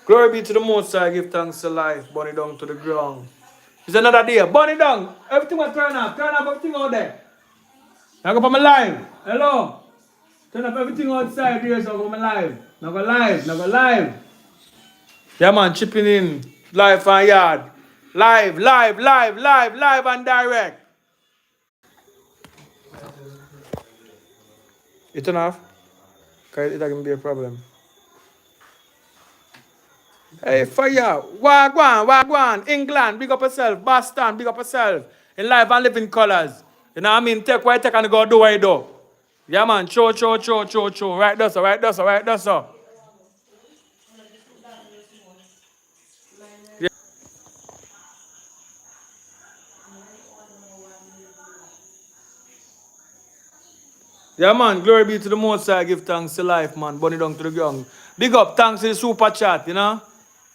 Glory be to the Most High, give thanks to life, burn it down to the ground. It's another day, burn it down. Everything will turn off everything out there. Now go for my live. Hello. Turn up everything outside here so I go my live. Now go live, now go live. Yeah man, chipping in, live and yard. Live and direct. You turn off? Cause it can be a problem. Hey, fire. Wagwan. England, big up yourself. Boston, big up yourself. In life and living colors. You know what I mean? Take what you take and go do what you do. Yeah, man. Cho. Right there, so. Yeah. Yeah, man. Glory be to the Most High. Give thanks to life, man. Burn it down to the ground. Big up. Thanks to the super chat, you know?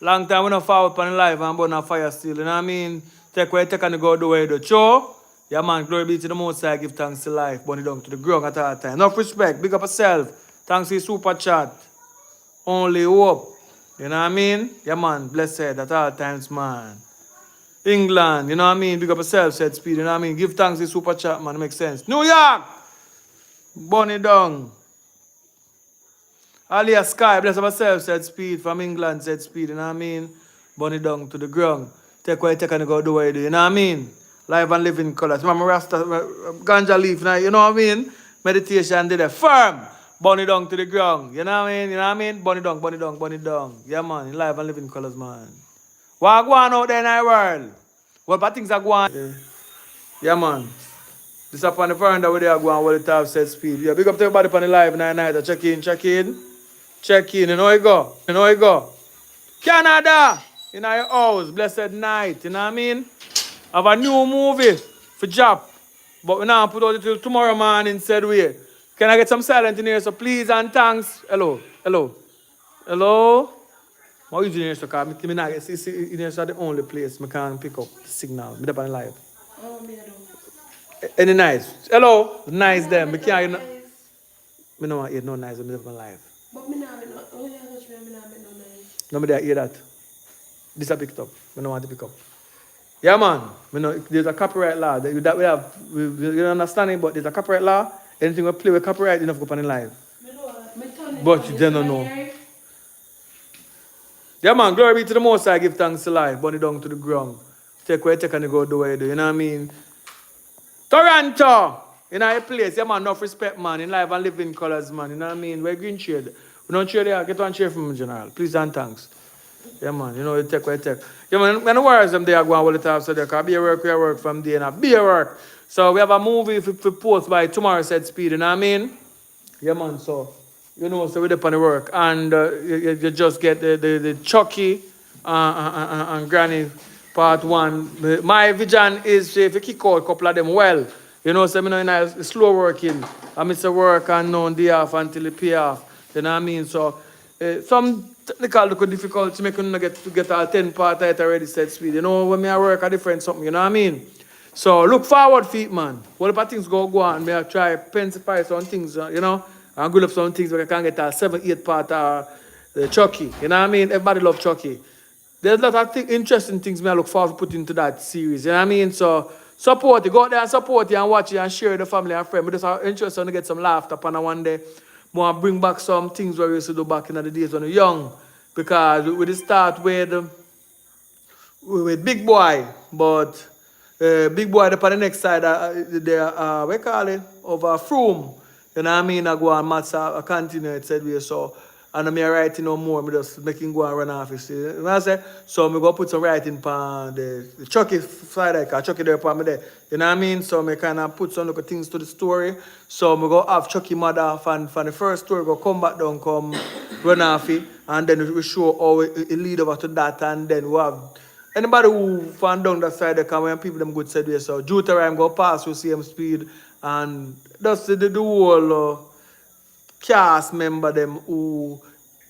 Long time we not forward on the life and burn a fire still, you know what I mean? Take what you take and go do what you do. Cho. Yeah, man. Glory be to the Most High. Give thanks to life. Burn it down to the ground at all time. Enough respect. Big up yourself. Thanks to the super chat. Only hope. You know what I mean? Yeah, man. Blessed at all times, man. England, you know what I mean? Big up yourself, said speed, you know what I mean? Give thanks to super chat, man. It makes sense. New York! Burn it down. Alia Sky, bless up yourself, said speed. From England, said speed, you know what I mean? Burn it down to the ground. Take what you take and go do what you do, you know what I mean? Live and live in colors. Mama Rasta, ganja leaf, you know what I mean? Meditation did it. Firm. Burn it down to the ground. You know what I mean? You know what I mean? Burn it down. Yeah, man. Live and live in colors, man. What going out there in our world? What bad things are going? Yeah, man. This up on the veranda where they are going, where the top set speed. Yeah, big up to everybody on the live night. Check in. You know how you go. Canada! In our house. Blessed night. You know what I mean? Have a new movie for job. But we now put out it till tomorrow morning, said we. Can I get some silent in here? So please and thanks. Hello. What is in here? So me not get see in here is the only place I can pick up the signal. Me up on live. Oh, me do. Any nice? Hello? Nice them. Me can't you know. Me no want hear no nice when me up on live. But me not no only touch me not no nice. No me there hear that. This a picked up. Me no want to pick up. Yeah man. Me no, there's a copyright law that we have we understanding, but there's a copyright law. Anything we play with copyright, you don't go up on the live. But you don't know. Yeah, man, glory be to the Most High, give thanks to life, burn it down to the ground. Take what you take and go do what you do, you know what I mean? Toronto, in our place, yeah, man, enough respect, man, in life and live in colors, man, you know what I mean? We're green shade. We don't share there, get one share from me, General. Please and thanks. Yeah, man, you know, you take what you take. Yeah, man, when the words them there go on all the time, so they can be a work from there, and be a work. So we have a movie for post by tomorrow, said speed, you know what I mean? Yeah, man, so. You know, so we're up on the work, and you just get the Chucky and Granny part 1. My vision is if you kick out a couple of them well, you know, so I mean, it's slow working. I miss a work and no day off until it pay off. You know what I mean? So some technical look difficult to make you get all 10 part out already set speed. You know, when I work a different something, you know what I mean? So look forward, feet man. What about things go on? May I try pensify some things, you know? I'm good up some things where I can get a 7-8 part the Chucky. You know what I mean? Everybody love Chucky. There's a lot of interesting things I look forward to put into that series. You know what I mean? So support you. Go out there and support you and watch it and share with the family and friends. But just interested to get some laughter upon one day. Want to bring back some things where we used to do back in the days when we were young. Because we start with Big Boy. But Big Boy up on the next side, we call it, over Froome. You know what I mean? I go on maths, I continue, it said we so. And I'm writing no more, I'm just making go and run off. You see? You know what I say? So I'm going to put some writing on the Chucky side, because Chucky there upon me there. You know what I mean? So I kind of put some little things to the story. So I'm going to have Chucky mother from the first story, go come back down, come run off it. And then we show how it lead over to that. And then we have anybody who found down that side, they come when people them good said we so. Deuteronomy go pass with same speed. And that's the whole cast member them who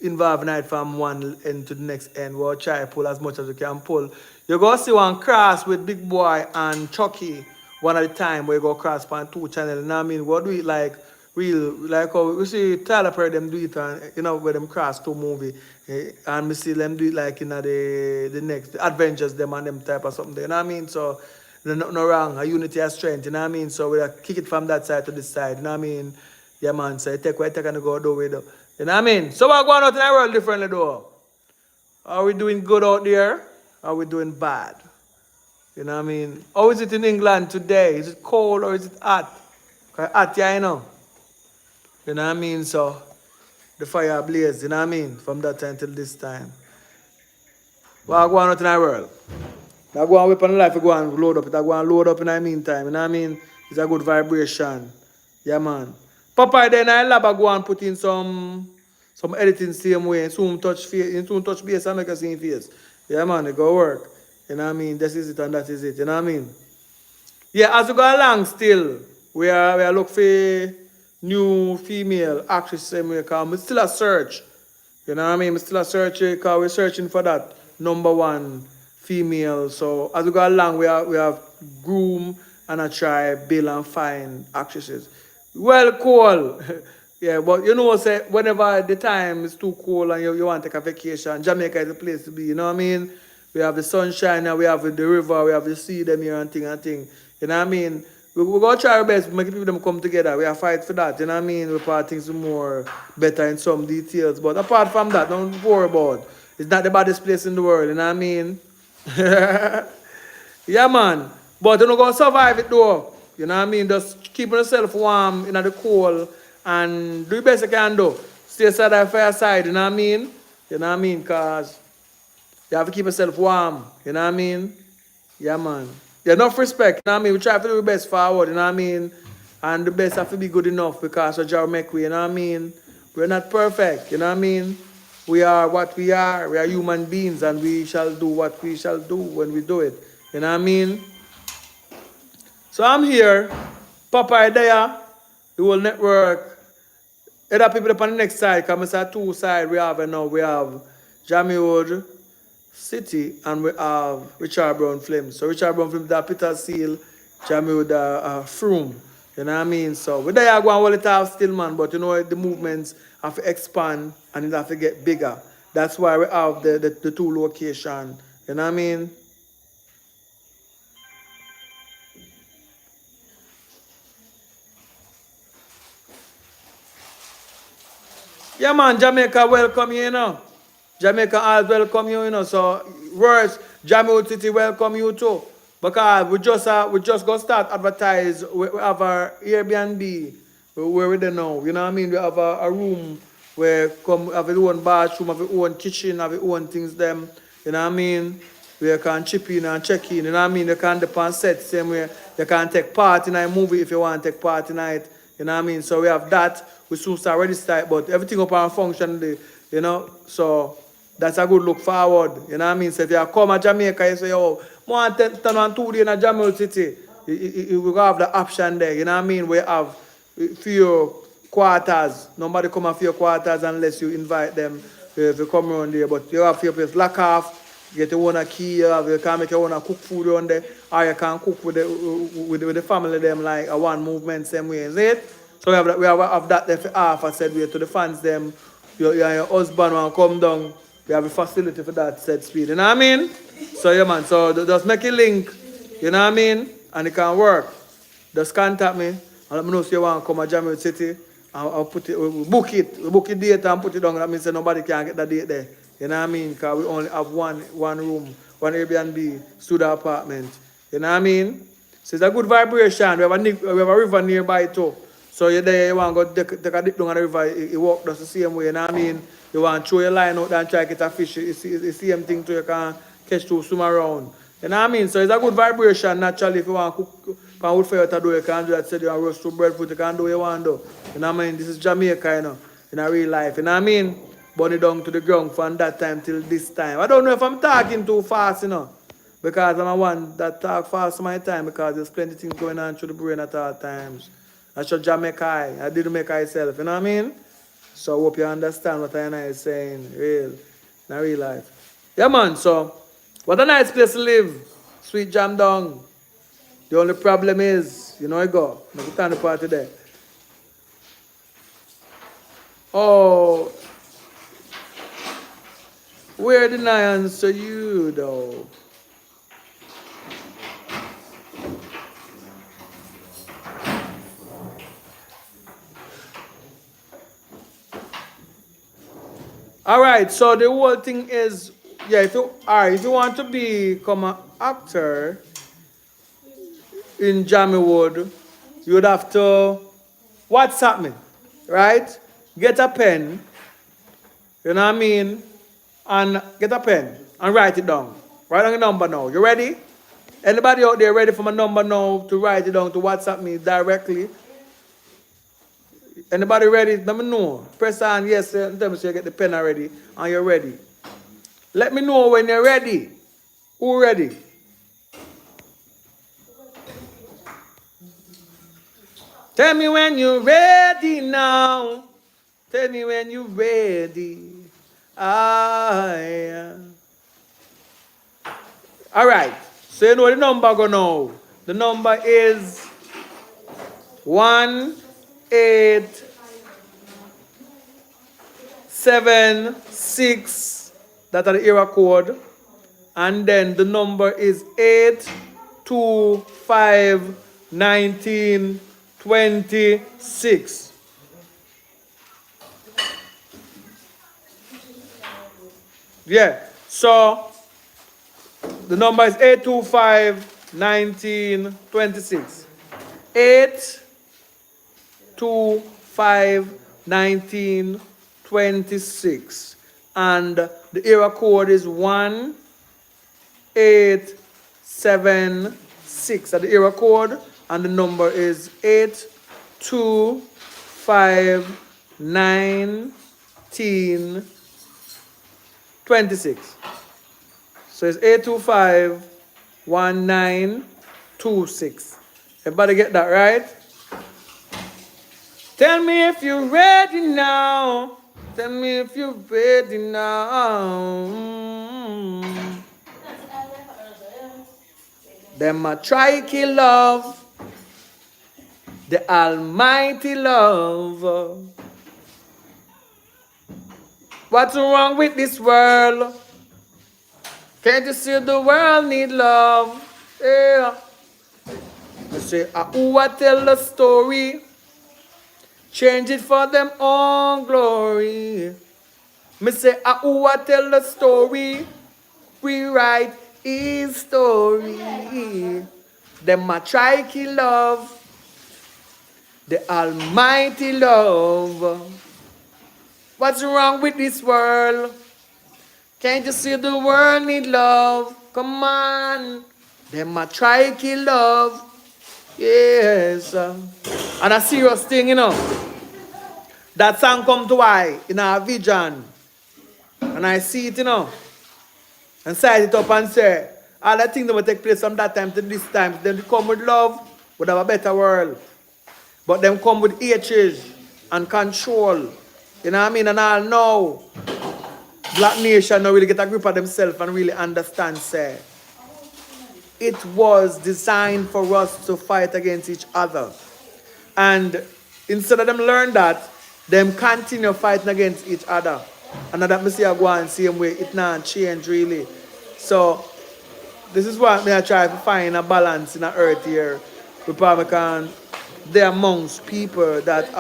involved night from one end to the next end. We'll try to pull as much as we can pull. You go see one cross with Big Boy and Chucky one at a time where you go cross on 2 channels. You know what I mean? We'll do it like real, like how we see Tyler Perry them do it, and you know where them cross two movie, and we see them do it like in the next the Adventures them and them type of something. You know what I mean? So there's nothing wrong. A unity of strength. You know what I mean? So we kick it from that side to this side. You know what I mean? Yeah, man. So you take what you take and go do with it. You know what I mean? So we're going out in the world differently though. Are we doing good out there? Are we doing bad? You know what I mean? How is it in England today? Is it cold or is it hot? 'Cause hot, yeah, you know. You know what I mean? So the fire blaze, you know what I mean? From that time till this time. What going on out in the world? I go and whip on the life, I go and load up it. I go and load up in the meantime, you know what I mean? It's a good vibration. Yeah, man. Papa then I lab I go and put in some editing same way. Soon touch face, soon touch base and make a same face. Yeah, man, it go work. You know what I mean? This is it and that is it. You know what I mean? Yeah, as we go along still, we are look for new female actresses because we still a search. You know what I mean? We still a search because we're searching for that number one female. So as we go along, we have groom and I try build and find actresses. Well, cool. Yeah, but you know, say whenever the time is too cold and you want to take a vacation, Jamaica is the place to be. You know what I mean? We have the sunshine and we have the river, we have the sea them here and thing. You know what I mean? We're going to try our best to make people them come together. We are fight for that. You know what I mean? We part things more better in some details. But apart from that, don't worry about. It's not the baddest place in the world. You know what I mean? Yeah, man. But you're not going to survive it though. You know what I mean? Just keep yourself warm in the cold and do the best you can do. Stay side of fireside. You know what I mean? You know what I mean? Because you have to keep yourself warm. You know what I mean? Yeah, man. Yeah, enough respect. You know what I mean? We try to do the best forward. You know what I mean? And the best have to be good enough because of Jah make we. You know what I mean? We're not perfect. You know what I mean? We are what we are. We are human beings and we shall do what we shall do when we do it. You know what I mean? So I'm here. Papa is there. The whole network. Other people up on the next side. Because I two sides we have now. We have JAMMIWOOD City and we have Richard Brown Flames. So Richard Brown Flames, that Peter Seal, JAMMIWOOD Froome. You know what I mean? So we there go and hold it off still, man. But you know the movements have to expand and it have to get bigger. That's why we have the two locations. You know what I mean? Yeah, man, Jamaica welcome you, you know. Jamaica all welcome you, you know. So, words, JAMMIWOOD City welcome you too. Because we just go start advertise. We have our Airbnb where we don't know. You know what I mean? We have a room where come have our own bathroom, have our own kitchen, have our own things them. You know what I mean? Where you can chip in and check in. You know what I mean? You can depend set same way. You can take part in a movie if you want to take part in it. You know what I mean? So we have that. We soon start ready start, but everything up and function, you know. So that's a good look forward. You know what I mean? So if you come to Jamaica, you say, oh, I want to turn on 2 days in JAMMIWOOD City. You will have the option there. You know what I mean? We have few quarters. Nobody come and few quarters unless you invite them if you come around there. But you have few place lock off, get your own key, you can make your own cook food around there, or you can cook with the family them like a one movement same way, is it? So we have that there for half, I said we to the fans them, your husband want to come down, we have a facility for that said speed, you know what I mean? So yeah man, so just make a link, you know what I mean? And it can work. Just contact me and let me know if you want to come to JAMMIWOOD City. I'll put it, we book it date and put it down. That means that nobody can get that date there. You know what I mean? Because we only have one room, one Airbnb, studio apartment. You know what I mean? So it's a good vibration. We have a river nearby too. So you're there, you want to go take a dip down on the river, you walk just the same way, you know what I mean? You want to throw your line out there and try to get a fish, it's the same thing too, you can catch to swim around. You know what I mean? So it's a good vibration naturally. If you want to cook pan wood fire to do, you can do that. Say you want to roast two breadfruit, you can do what you want to do. You know what I mean? This is Jamaica, you know, in a real life. You know what I mean? Burn it down to the ground from that time till this time. I don't know if I'm talking too fast, you know, because I'm a one that talk fast my time because there's plenty of things going on through the brain at all times. I should Jamaica. I didn't make myself, you know what I mean? So I hope you understand what I am saying, in real life. Yeah, man, so what a nice place to live. Sweet jam down. The only problem is, you know, I go. Make it time to party there. Oh, where did I answer you though? All right, so the whole thing is, yeah, if you want to become an actor in JAMMIWOOD, you would have to WhatsApp me, right? Get a pen, you know what I mean? And get a pen and write it down. Write down the number now. You ready? Anybody out there ready for my number now to write it down to WhatsApp me directly? Anybody ready? Let me know. Press on yes and tell me so you get the pen already and you're ready. Let me know when you're ready. Who ready? Tell me when you're ready now. Tell me when you're ready. All right. So you know the number go now. The number is 1876. That's the area code. And then the number is 8251926. Yeah. So the number is 8251926. 8251926. And the area code is 1876. That's the area code. And the number is 8251926. So it's 8251926. Everybody get that right? Tell me if you're ready now. Tell me if you're ready now. Them a try kill love. The almighty love. What's wrong with this world? Can't you see the world need love? Yeah. I say, who I tell the story? Change it for them own glory. Me say, who I tell the story? Rewrite his story. Them a try kill love. The almighty love. What's wrong with this world? Can't you see the world need love? Come on. Them a try kill love. Yes. And a serious thing, you know. That song come to I in our vision. And I see it, you know. And size it up and say, all the things that will take place from that time to this time, then they come with love, would have a better world. But them come with hatred and control. You know what I mean? And all know. Black nation don't really get a grip of themselves and really understand, say, it was designed for us to fight against each other. And instead of them learn that, them continue fighting against each other. And that me see I go on same way, it not change really. So this is what me I try to find a balance in the earth here. Because there amongst people that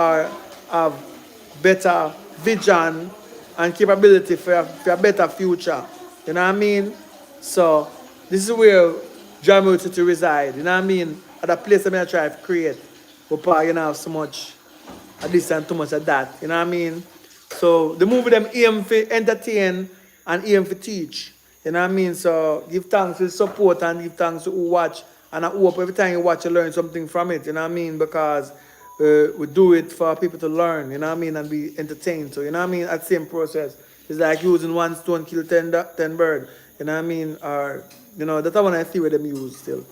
have better vision and capability for a better future. You know what I mean? So this is where JAMMIWOOD to reside. You know what I mean? At a place that I try to create. But you know have so much of this and too much of that. You know what I mean? So the movie them aim for entertain and aim for teach. You know what I mean? So give thanks for support and give thanks to who watch. And I hope every time you watch you learn something from it. You know what I mean? Because we do it for people to learn, you know what I mean, and be entertained. So, you know what I mean, that same process. It's like using one stone kill 10 birds, you know what I mean, or, you know, that's one I see where them use still.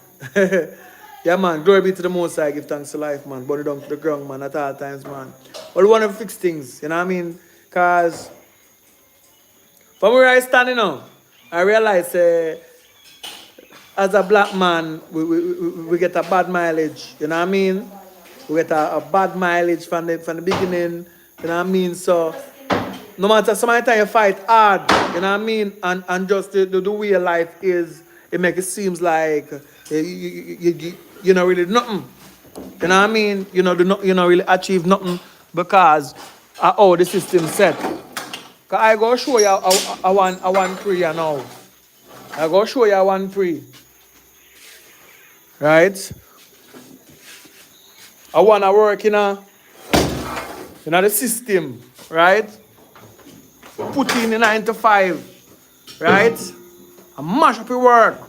Yeah, man, glory be to the Most High, give thanks to life, man, burn it down to the ground, man, at all times, man. But we want to fix things, you know what I mean, because from where I stand, you know, I realize as a black man, we get a bad mileage, you know what I mean? We get a bad mileage from the beginning. You know what I mean? So no matter so many times you fight hard, you know what I mean? And just the way life is, it make it seems like you know really nothing. You know what I mean? You know, you know really achieve nothing because of how the system set. Cause I go show you a one prayer now. I go show you a one prayer. Right? I wanna work in the system, right? Put in the 9 to 5, right? I mash up your work.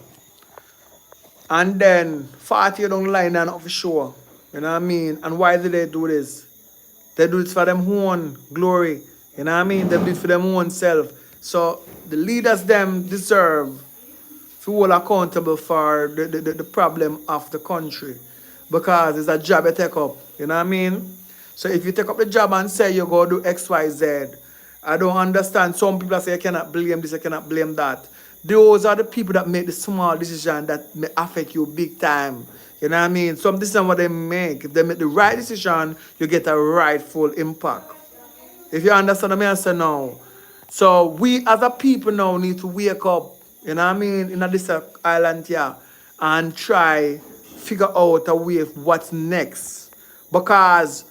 And then 40 down the line and not for sure. You know what I mean? And why do they do this? They do it for them own glory. You know what I mean? They do it for them own self. So the leaders them deserve to hold accountable for the problem of the country. Because it's a job you take up. You know what I mean? So if you take up the job and say you go do X, Y, Z, I don't understand. Some people say you cannot blame this, you cannot blame that. Those are the people that make the small decision that may affect you big time. You know what I mean? Some decision what they make. If they make the right decision, you get a rightful impact. If you understand what I say now. So we as a people now need to wake up, you know what I mean, in this island here and try figure out a way of what's next. Because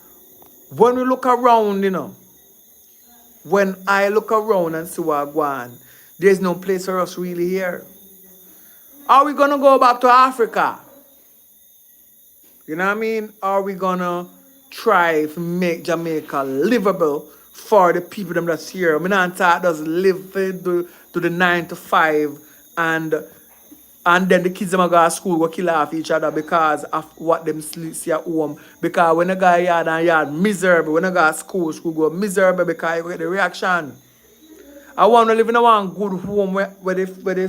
when we look around, you know, when I look around and see what going on, there's no place for us really here. Are we gonna go back to Africa? You know what I mean? Are we gonna try to make Jamaica livable for the people them that's here? I mean, I thought does live to the 9 to 5 and then the kids them go to school go kill off each other because of what them see at home. Because when they go yard and yard miserable, when they go to school go miserable because you get the reaction. I want to live in a one good home where the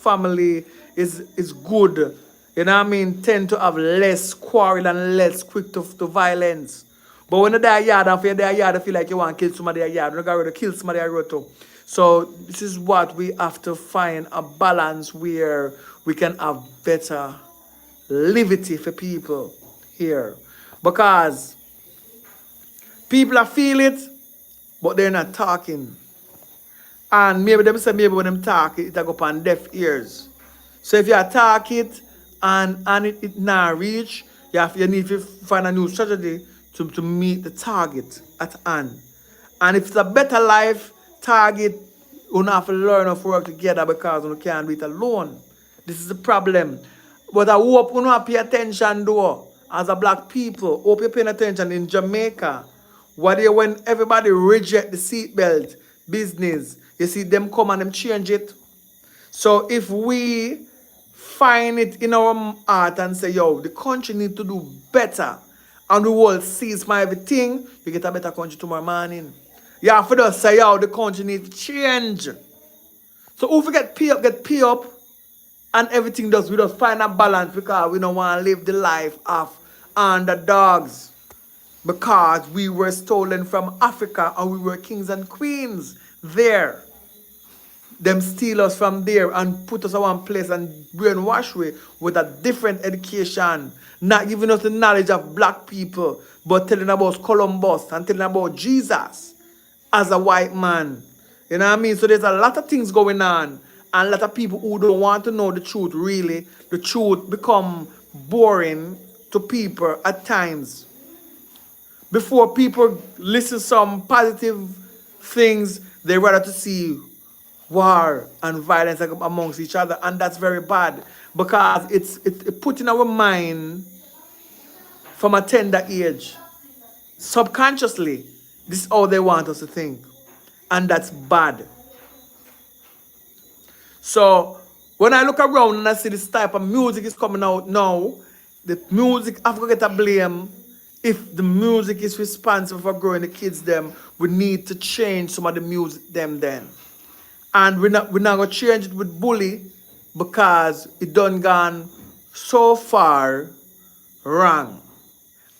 family is good. You know what I mean? Tend to have less quarrel and less quick to violence. But when you die yard and for your die yard, I feel like you want to kill somebody at yard. You got to kill somebody at road too. So this is what we have to find a balance where we can have better liberty for people here. Because people are feel it, but they're not talking. And maybe them say maybe when them talk, it go upon deaf ears. So if you attack it and it not reach, you need to find a new strategy to meet the target at hand. And if it's a better life target, you have to learn how to work together because you can't do it alone. This is the problem. But I hope you pay attention though, as a black people. Hope you're paying attention in Jamaica. When everybody reject the seatbelt business, you see them come and them change it. So if we find it in our heart and say, yo, the country need to do better, and the world sees my everything, you get a better country tomorrow morning. You have to just say, yo, the country needs to change. So if we get pay up, and everything does, we just find a balance because we don't want to live the life of underdogs. Because we were stolen from Africa and we were kings and queens there. Them steal us from there and put us in one place and brainwash we with a different education. Not giving us the knowledge of black people, but telling about Columbus and telling about Jesus as a white man. You know what I mean? So there's a lot of things going on. And a lot of people who don't want to know the truth really, the truth become boring to people at times. Before people listen to some positive things, they rather to see war and violence amongst each other, and that's very bad because it put in our mind from a tender age. Subconsciously, this is how they want us to think, and that's bad. So when I look around and I see this type of music is coming out now, the music, I've got to get a blame. If the music is responsible for growing the kids them, we need to change some of the music them then. And we're not going to change it with bully because it done gone so far wrong.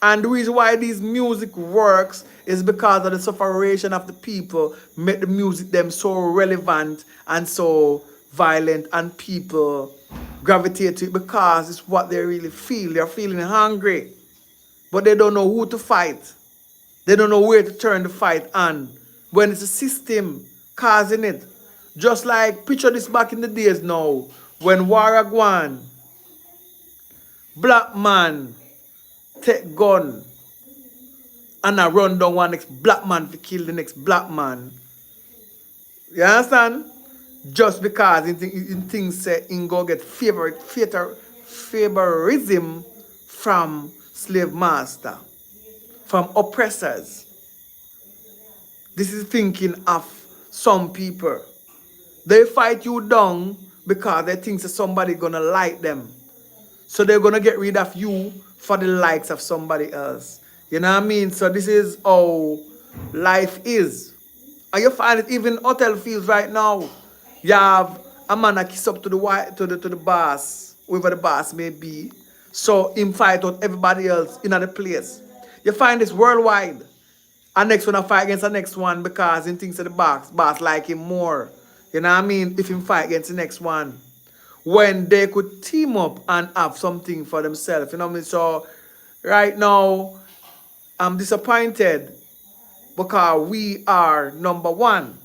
And the reason why this music works is because of the sufferation of the people make the music them so relevant and so violent, and people gravitate to it because it's what they really feel. They're feeling hungry, but they don't know who to fight. They don't know where to turn the fight on when it's a system causing it. Just like picture this back in the days now when Waragwan, black man take gun and I run down one next black man to kill the next black man. You understand? Just because in things say in go get favorism from slave master, from oppressors. This is thinking of some people. They fight you down because they think that somebody gonna like them. So they're gonna get rid of you for the likes of somebody else. You know what I mean? So this is how life is. And you find it even hotel fields right now. You have a man that kiss up to the boss, whoever the boss may be. So him fight out everybody else in the place. You find this worldwide. And next one I fight against the next one because he thinks that the boss like him more. You know what I mean? If him fight against the next one. When they could team up and have something for themselves. You know what I mean? So right now, I'm disappointed because we are number one,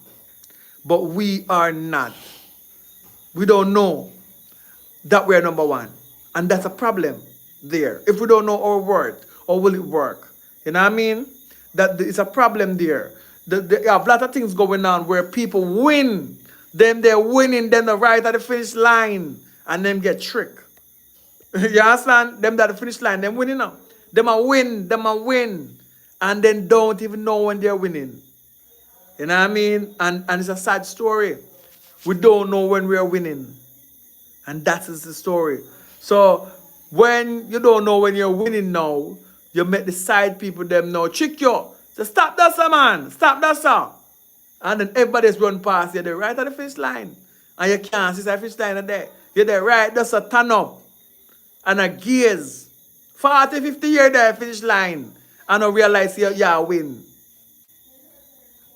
but we are not. We don't know that we're number one. And that's a problem there. If we don't know our worth, how will it work? You know what I mean? That it's a problem there. There are a lot of things going on where people win. Then they're winning, then they're right at the finish line, and them get tricked. You understand? Them at the finish line, them winning now. Them a win, and then don't even know when they're winning. You know what I mean? And it's a sad story. We don't know when we are winning. And that is the story. So when you don't know when you're winning now, you make the side people them know trick you. So stop that, sir, man. Stop that, sir. And then everybody's run past you. They're right at the finish line. And you can't see the finish line there. You're there right, just a turn up. And a gaze. 40, 50 years there, finish line. And I realize you win.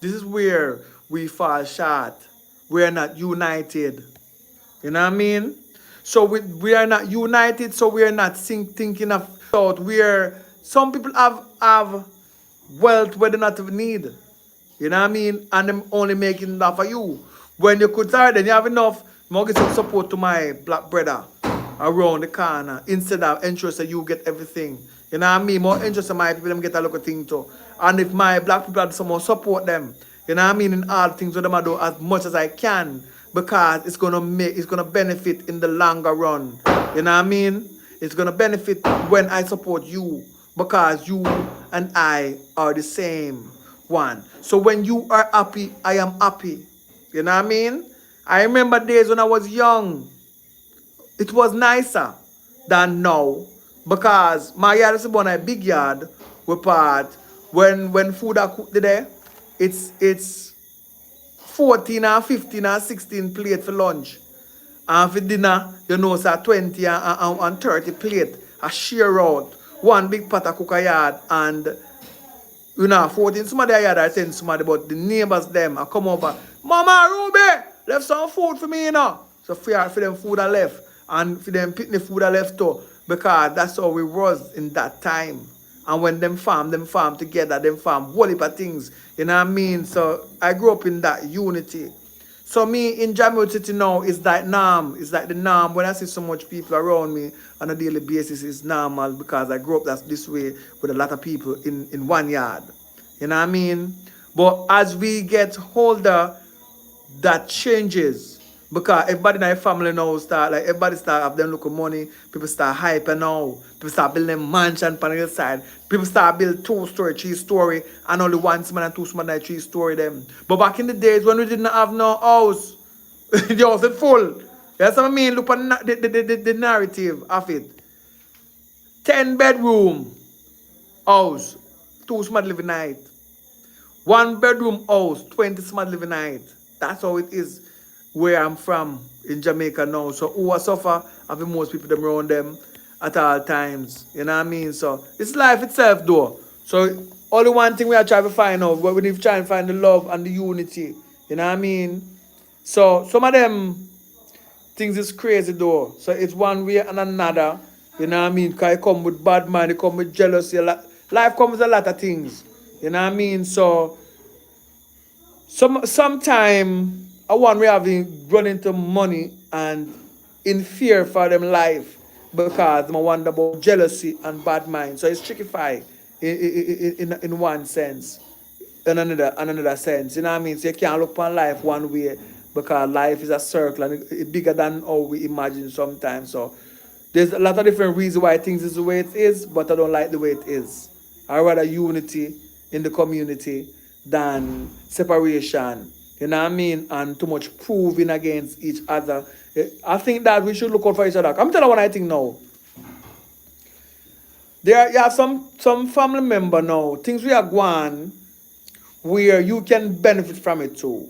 This is where we fall short. We're not united. You know what I mean? So we are not united, so we are not thinking of thought. Some people have wealth where they not need. You know what I mean? And them only making enough for you. When you could start, then you have enough. I'll get some support to my black brother around the corner instead of interest that you get everything. You know what I mean? More interest in my people, them get a little thing too. And if my black people have someone support them, you know what I mean, in all things with them I do as much as I can, because it's gonna benefit in the longer run. You know what I mean? It's gonna benefit when I support you, because you and I are the same one. So when you are happy, I am happy. You know what I mean? I remember days when I was young. It was nicer than now, because my yard is a big yard. We part when food are cooked there, it's 14 or 15 or 16 plate for lunch. And for dinner, you know, it's 20 and 30 plate. I share out one big pot of cook a yard, and you know, 14 somebody a yard I send somebody, but the neighbors them I come over. Mama Ruby, left some food for me, you know. So for them food I left, and for them picnic food I left too, because that's how we was in that time. And when them farm together, them farm whole heap of things. You know what I mean? So I grew up in that unity. So me in JAMMIWOOD City now is that norm. It's like the norm. When I see so much people around me on a daily basis, it's normal, because I grew up this way with a lot of people in one yard. You know what I mean? But as we get older, that changes. Because everybody in our family now everybody start have them look of money. People start hyping now. People start building mansion on the other side. People start building 2-story, 3-story, and only 1 and 2 and 3-story them. But back in the days when we didn't have no house, the house is full. That's what I mean. Look at the narrative of it. 10-bedroom house, 2 smart living night. 1-bedroom house, 20 smart living night. That's how it is where I'm from in Jamaica now. So who are suffer, having most people them around them at all times. You know what I mean? So it's life itself though. So only one thing we are trying to find out, we need to try and find the love and the unity. You know what I mean? So some of them things is crazy though. So it's one way and another. You know what I mean? Because it come with bad mind, it come with jealousy. Life comes with a lot of things. You know what I mean? So sometime I want we having run into money and in fear for them life because I wonder about jealousy and bad mind. So it's trickify in one sense, in another sense. You know what I mean? So you can't look upon life one way because life is a circle and it's bigger than how we imagine sometimes. So there's a lot of different reasons why things is the way it is, but I don't like the way it is. I rather unity in the community than separation. You know what I mean? And too much proving against each other. I think that we should look out for each other. I'm telling you what I think now. You have some family member now, things we are going where you can benefit from it too.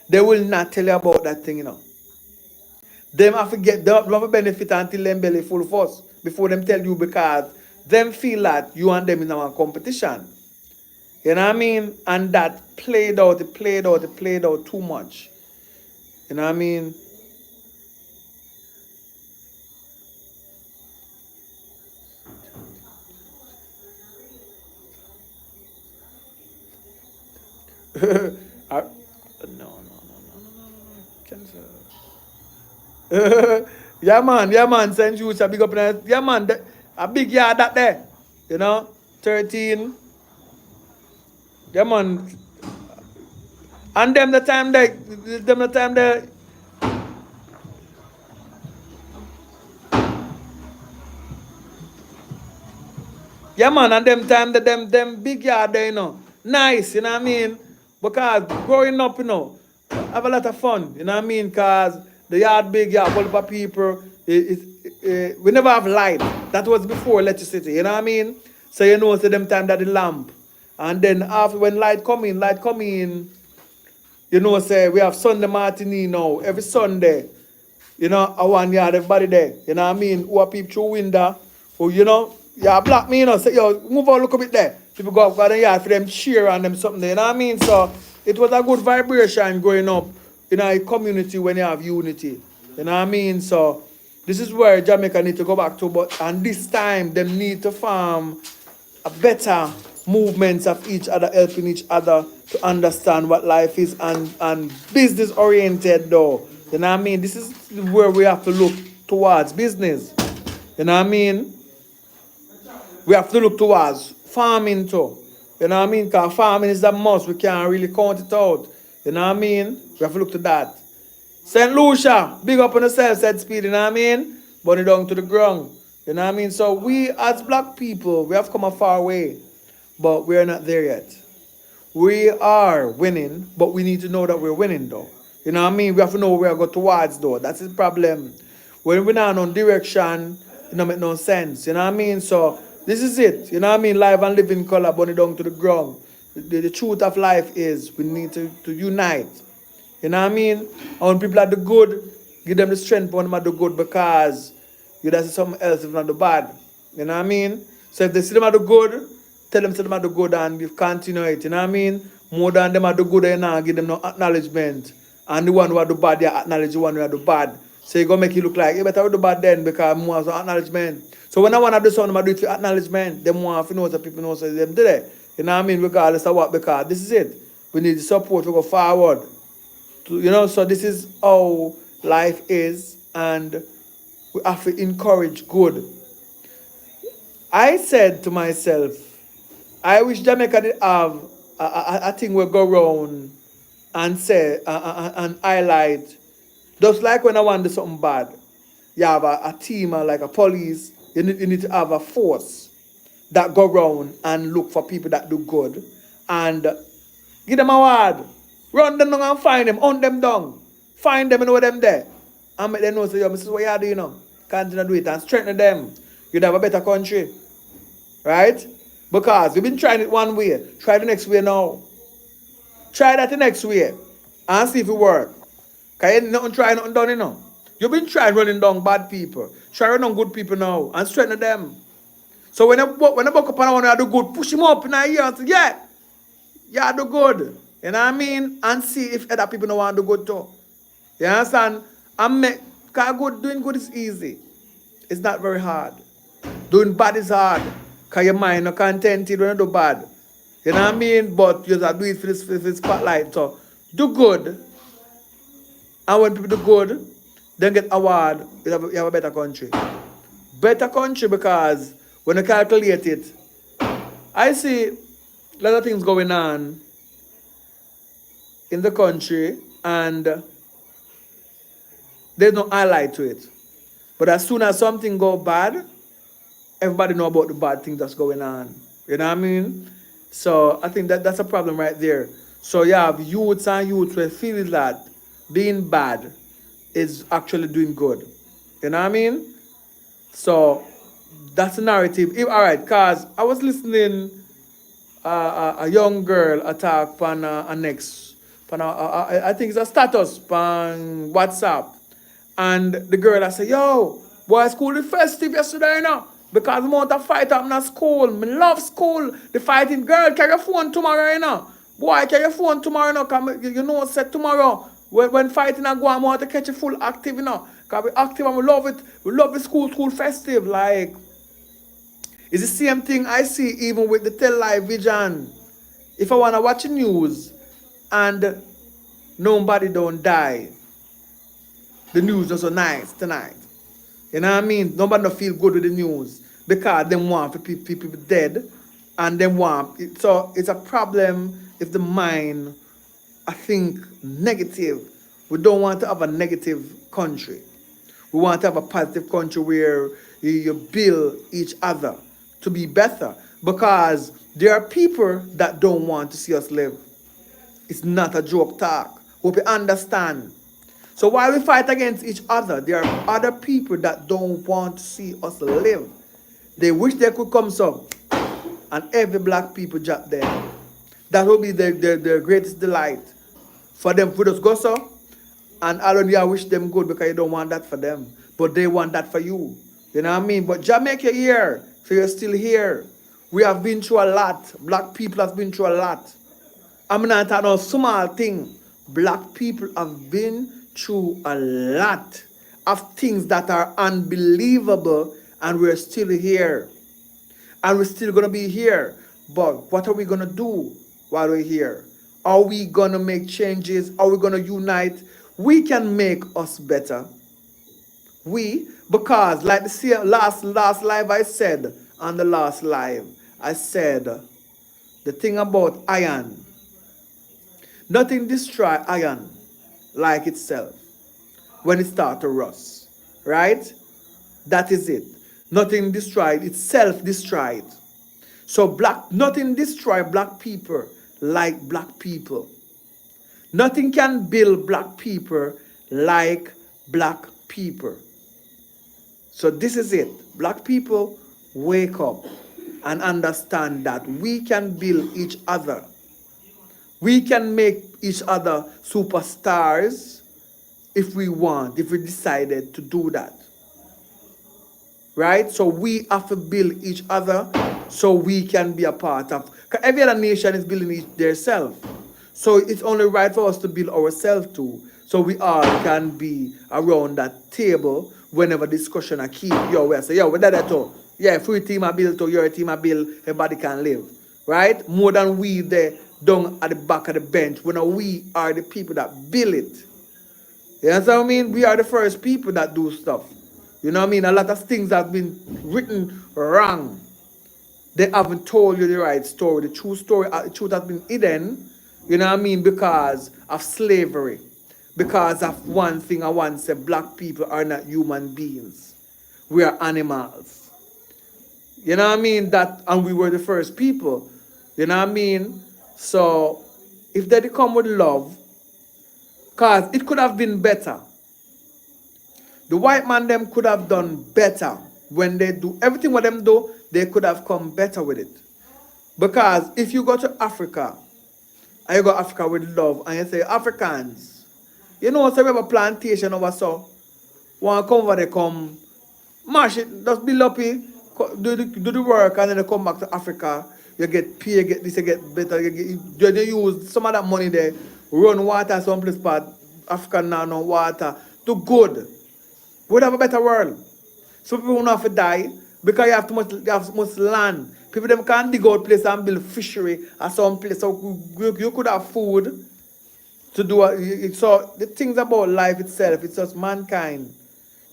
They will not tell you about that thing, you know. Them have to get them have to benefit until them belly full first before them tell you because them feel that you and them in our competition. You know what I mean? And that it played out too much. You know what I mean? Cancel. Yeah man, St. Jude's a big up in yeah man, a big yard that there. You know, 13. Yeah man. And them the time they yeah man, and them big yard there, you know. Nice, you know what I mean? Because growing up, you know, have a lot of fun, you know what I mean? Because the yard big, yard full of people. We never have light. That was before electricity, you know what I mean? So you know, so them time that the lamp. And then after when light come in, you know, say we have Sunday matinee now, every Sunday. You know, I want yard everybody there. You know what I mean? Who are people through window, who you know, yeah, black me, you know, say, yo, move on, look a bit there. People go up the yard for them cheer and them something there, you know what I mean? So it was a good vibration growing up in a community when you have unity. You know what I mean? So this is where Jamaica need to go back to, but and this time them need to form a better movements of each other, helping each other to understand what life is and business oriented though. You know what I mean? This is where we have to look towards business. You know what I mean? We have to look towards farming too. You know what I mean? Because farming is a must. We can't really count it out. You know what I mean? We have to look to that. St. Lucia, big up on yourself, said speed, you know what I mean? Burn it down to the ground. You know what I mean? So we as black people, we have come a far way, but we're not there yet. We are winning, but we need to know that we're winning though. You know what I mean? We have to know where we go towards though. That's the problem. When we're not on direction, it don't make no sense. You know what I mean? So this is it. You know what I mean? Live and live in color, burn it down to the ground. The truth of life is we need to unite. You know what I mean? And when people are the good, give them the strength when them are the good because you that's something else if not the bad. You know what I mean? So if they see them are the good, tell them to them are the good and you continue it. You know what I mean? More than them are the good, you know, give them no acknowledgement. And the one who are the bad, they acknowledge the one who are the bad. So you go make it look like you better do the bad then because more of acknowledgement. So when I want to do something, I do it for acknowledgement. Them want to know that people know so them did it. You know what I mean? Regardless of what, because this is it. We need the support to go forward. You know, so this is how life is, and we have to encourage good. I said to myself, I wish Jamaica did have a thing where go around and say and highlight, just like when I want to do something bad, you have a team like a police, you need to have a force that go around and look for people that do good and give them a word. Run them down and find them, hunt them down. Find them and know them there. And make them know, say, yo, this is what you do, you know. Continue to do it and strengthen them. You'd have a better country. Right? Because we've been trying it one way. Try the next way now. Try that the next way. And see if it works. Because you ain't nothing try, nothing done, you know. You've been trying running down bad people. Try running down good people now and strengthen them. So when I buck up and I want to do good, push him up in a year and say, yeah, you do good. You know what I mean? And see if other people don't want to do good too. You understand? And doing good is easy. It's not very hard. Doing bad is hard. Because your mind not contented when you do bad. You know what I mean? But you just do it for this spotlight. So do good. And when people do good, then get award, you have a better country. Better country because when you calculate it, I see a lot of things going on in the country and there's no highlight to it. But as soon as something go bad, everybody know about the bad things that's going on. You know what I mean? So I think that's a problem right there. So you have youths and youths who feel that being bad is actually doing good. You know what I mean? So that's the narrative. All right, because I was listening a young girl attack on a next, I think it's a status on WhatsApp. And the girl I said, yo, boy, school is festive yesterday, you know. Because the amount of fight happened at school. I love school. The fighting girl, carry your phone tomorrow, you know. Boy, carry your phone tomorrow, you know. Cause you know, said tomorrow, when fighting I go, I want to catch it full active, you know. Because we active and we love it. We love the school festive. Like, it's the same thing I see even with the television. If I want to watch the news and nobody don't die, the news is so nice tonight. You know what I mean? Nobody don't feel good with the news because they want people dead and they want it. So it's a problem if the mind, I think, negative. We don't want to have a negative country. We want to have a positive country where you build each other to be better because there are people that don't want to see us live. It's not a joke talk. Hope you understand. So while we fight against each other, there are other people that don't want to see us live. They wish they could come some and every black people drop there. That will be their greatest delight. For them to just go so, and I don't I wish them good because you don't want that for them. But they want that for you. You know what I mean? But Jamaica here, so you're still here. We have been through a lot. Black people have been through a lot. I'm not talking about small thing. Black people have been through a lot of things that are unbelievable, and we're still here. And we're still going to be here. But what are we going to do while we're here? Are we going to make changes? Are we going to unite? We can make us better. Because like the last live I said, on the last live, I said the thing about iron. Nothing destroy iron like itself when it starts to rust. Right? That is it. Nothing destroyed, it's self-destroyed. So nothing destroy black people like black people. Nothing can build black people like black people. So this is it. Black people, wake up and understand that we can build each other. We can make each other superstars if we want, if we decided to do that. Right? So we have to build each other so we can be a part of. Because every other nation is building themselves. So it's only right for us to build ourselves too. So we all can be around that table whenever discussion I keep. Yo, we say, yo, we did that too. Yeah, free team I build too, your team I build, everybody can live. Right? More than we there down at the back of the bench. When we are the people that build it. You know what I mean? We are the first people that do stuff. You know what I mean? A lot of things have been written wrong. They haven't told you the right story. The true story, the truth has been hidden. You know what I mean? Because of slavery. Because of one thing I once said, black people are not human beings. We are animals. You know what I mean? And we were the first people. You know what I mean? So, if they come with love, because it could have been better. The white man them could have done better when they do everything what them do, they could have come better with it. Because if you go to Africa, and you go to Africa with love, and you say, Africans, you know, so we have a plantation over so, want to come over there, come, mash it, just be lucky, do the work, and then they come back to Africa, you get pay, you get this, you get better, they use some of that money there, run water someplace, but Africa now no water, do good. We'd have a better world. Some people don't have to die because you have too much land. People them can't dig out place and build fishery at some place. So you could have food to do so the things about life itself, it's just mankind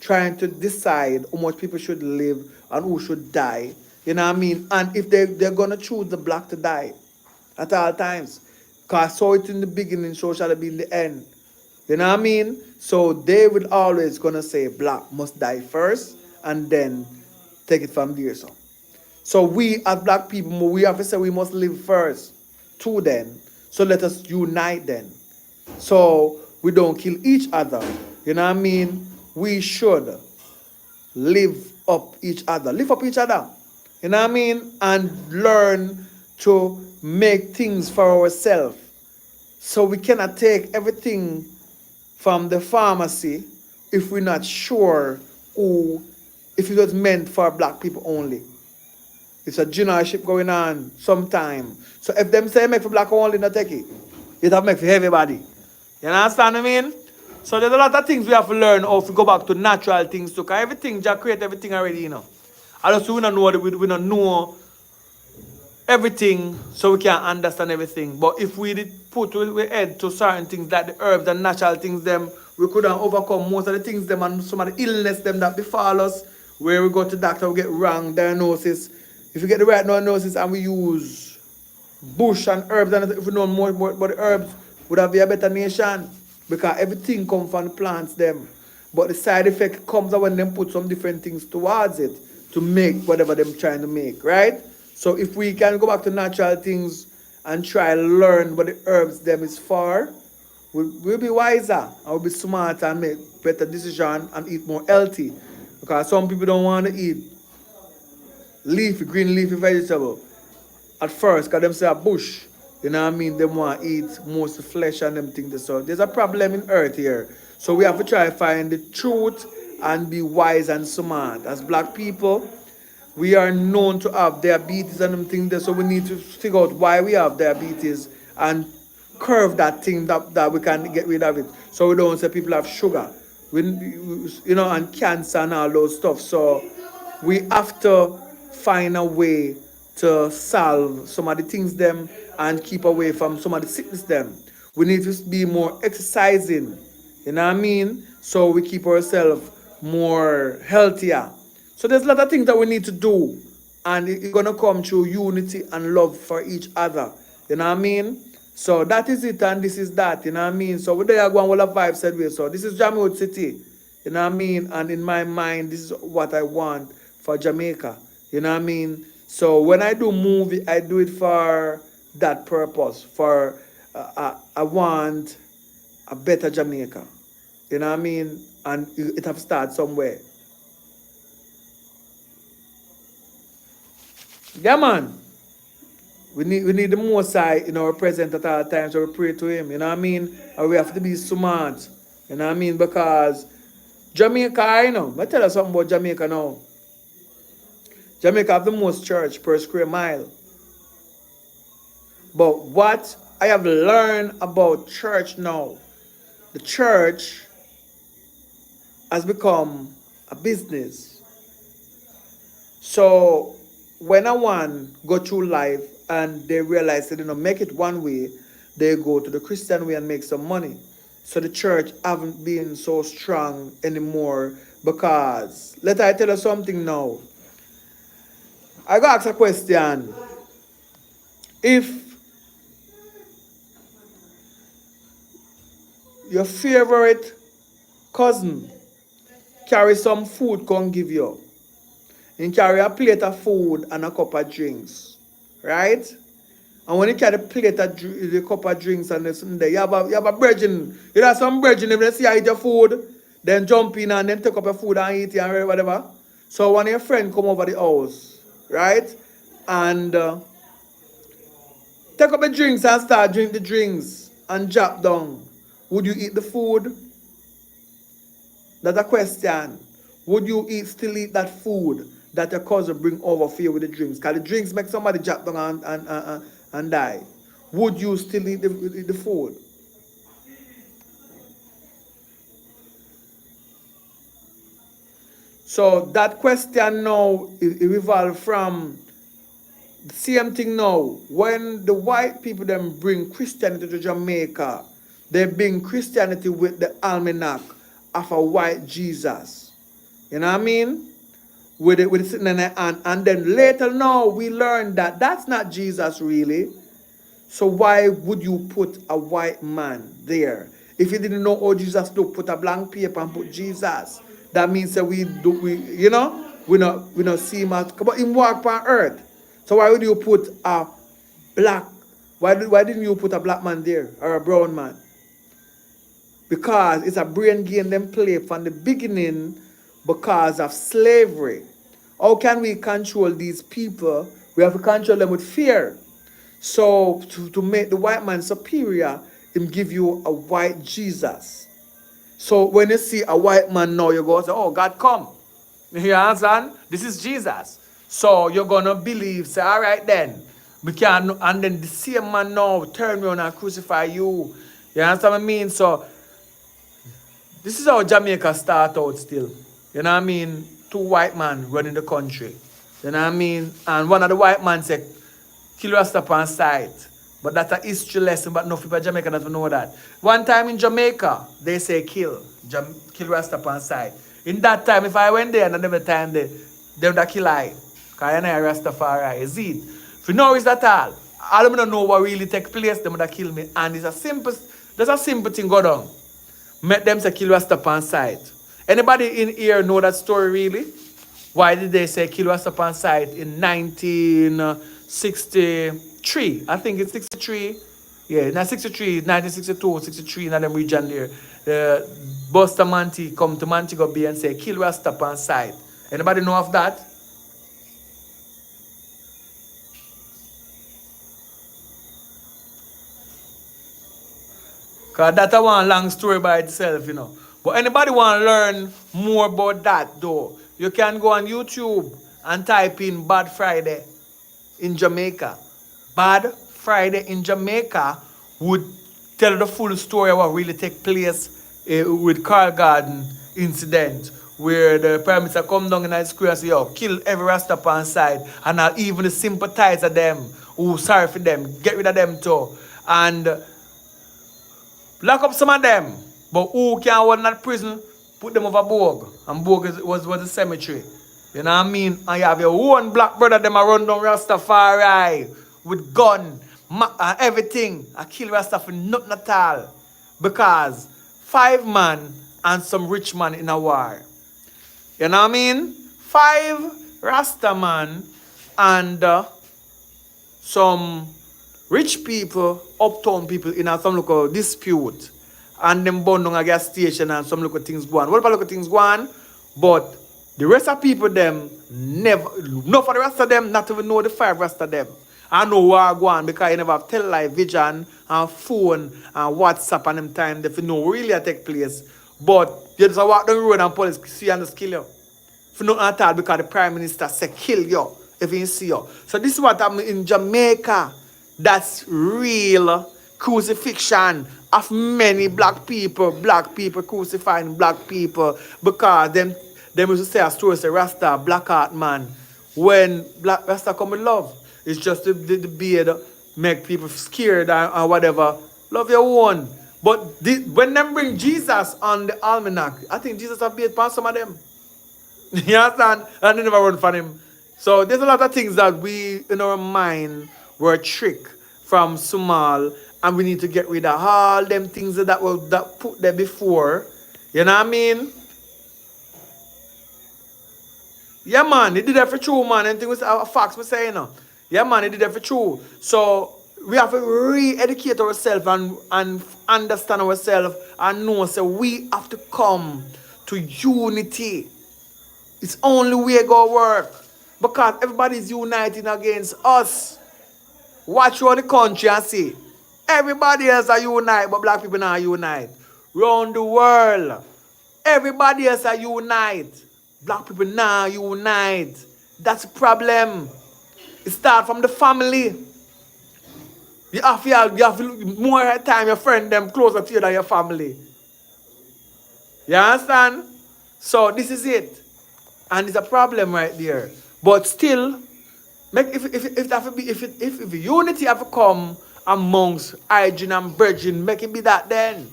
trying to decide how much people should live and who should die. You know what I mean? And if they're gonna choose the black to die at all times. Because I saw it in the beginning, so shall it be in the end. You know what I mean? So they will always gonna say black must die first and then take it from there. So we as black people, we have to say we must live first too then. So let us unite then. So we don't kill each other. You know what I mean? We should live up each other. Live up each other. You know what I mean? And learn to make things for ourselves. So we cannot take everything from the pharmacy if we're not sure who, if it was meant for black people only. It's a generalship going on sometime. So if them say make for black only, not take it. It have make for everybody. You understand what I mean? So there's a lot of things we have to learn or if we go back to natural things too. Because everything, Jah create everything already, you know. I just we don't know we don't know everything so we can understand everything. But if we did put we head to certain things like the herbs and natural things them, we could have overcome most of the things them and some of the illness them that befall us, where we go to doctor, we get wrong diagnosis. If we get the right diagnosis and we use bush and herbs, and if we know more about the herbs, would have been a better nation. Because everything comes from the plants them. But the side effect comes when them put some different things towards it to make whatever them trying to make, right? So if we can go back to natural things and try to learn what the herbs them is for, we'll be wiser and we'll be smarter and make better decisions and eat more healthy. Because some people don't want to eat green leafy vegetable at first because them say a bush. You know what I mean? They want to eat most flesh and them things. So there's a problem in earth here. So we have to try to find the truth and be wise and smart. As black people, we are known to have diabetes and them things there. So we need to figure out why we have diabetes and curve that thing that we can get rid of it. So we don't say people have sugar, you know, and cancer and all those stuff. So we have to find a way to solve some of the things them and keep away from some of the sickness them. We need to be more exercising, you know what I mean? So we keep ourselves more healthier. So there's a lot of things that we need to do and it's gonna come through unity and love for each other, you know what I mean? So that is it and this is that, you know what I mean? So we're there going all the vibes said way. So this is JAMMIWOOD City, you know what I mean? And in my mind, this is what I want for Jamaica, you know what I mean? So when I do movie, I do it for that purpose. For I want a better Jamaica. You know what I mean? And it have to start somewhere. Yeah, man. We need the Most High in our present at all times. So we pray to Him. You know what I mean? And we have to be smart. You know what I mean? Because Jamaica, I know. I tell you something about Jamaica now. Jamaica have the most church per square mile. But what I have learned about church now, the church has become a business. So when a one go through life and they realize they don't make it one way, they go to the Christian way and make some money. So the church haven't been so strong anymore because, let I tell you something now. I got to ask a question. If your favorite cousin carry some food come give you, and carry a plate of food and a cup of drinks, right? And when you carry a plate of the cup of drinks and this and there, you have a brethren. You have some brethren, if they see you eat your food, then jump in and then take up your food and eat it and whatever. So when your friend come over the house, right? And take up the drinks and start drink the drinks and drop down. Would you eat the food? That's a question. Would you still eat that food that your cousin bring over for you with the drinks? Because the drinks make somebody drop down and die. Would you still eat the food? So that question now it revolves from same thing now. When the white people them bring Christianity to Jamaica, they bring Christianity with the almanac of a white Jesus. You know what I mean? With it sitting in their hand. And then later now we learn that that's not Jesus really. So why would you put a white man there? If you didn't know how Jesus looked, put a blank paper and put Jesus. That means that we not see him as, but him walk on earth. So why would you put a black, why didn't you put a black man there or a brown man? Because it's a brain game them play from the beginning because of slavery. How can we control these people? We have to control them with fear. So to make the white man superior, him give you a white Jesus. So when you see a white man now, you go say, oh, God come. You understand? This is Jesus. So you're gonna believe, say, all right then. We can, and then the same man now turn around and crucify you. You understand what I mean? So this is how Jamaica start out still. You know what I mean? Two white men running the country. You know what I mean? And one of the white men said, kill Rastafari sight. But that's a history lesson, but no people in Jamaica doesn't know that. One time in Jamaica, they say kill Rastafari sight. In that time, if I went there, and another time, they would have kill I. Because I know Rastafari is it. If you know it's that all of them don't know what really take place, they would have kill me. And there's a simple thing go down. Make them say kill Rastafari sight. Anybody in here know that story really? Why did they say kill Rastafari sight in 1963? I think it's 63. Yeah, not 63, 1962, 63 in them region there. Bustamante come to Montego Bay and say kill Rastafari sight. Anybody know of that? Because that's a one long story by itself, you know. But anybody want to learn more about that, though, you can go on YouTube and type in Bad Friday in Jamaica. Bad Friday in Jamaica would tell the full story of what really take place with Carl Garden incident, where the Prime Minister come down in the square and say, yo, kill every Rastafari side, and I'll even sympathize with them who sorry for them, get rid of them too. And lock up some of them, but who can hold in that prison, put them overboard. And Bourg was a cemetery. You know what I mean? And you have your own black brother, them a run down Rastafari with gun, everything. I kill Rastafari, nothing at all. Because 5 men and some rich man in a war. You know what I mean? 5 Rasta man and some rich people, uptown people in some local dispute. And them burn down a gas station and some local things go on. What about local things go on? But the rest of people them never, not for the rest of them, not even know the 5 rest of them. I know what go on because you never have television and phone and WhatsApp and them time if you know really take place. But you just walk down the road and police see and just kill you. If you know at all because the Prime Minister say kill you if you see you. So this is what happened in Jamaica. That's real crucifixion of many black people crucifying black people because them used to say a story say Rasta black heart man. When black Rasta come with love, it's just the beard make people scared or whatever. Love your own. But when them bring Jesus on the almanac, I think Jesus have beard past some of them. You understand? And they never run from him. So there's a lot of things that we in our mind were tricked from small, and we need to get rid of all them things that were put there before. You know what I mean? Yeah, man, he did that for true, man. And things facts we say, you know. Yeah, man, he did that for true. So we have to re-educate ourselves and understand ourselves and know so we have to come to unity. It's only way it go work. Because everybody's uniting against us. Watch around the country and see. Everybody else are unite, but black people not unite. Round the world. Everybody else are unite. Black people not unite. That's a problem. It starts from the family. You have to more time your friend them closer to you than your family. You understand? So this is it. And it's a problem right there. But still, Make if that be if unity have to come amongst hygiene and virgin, make it be that then.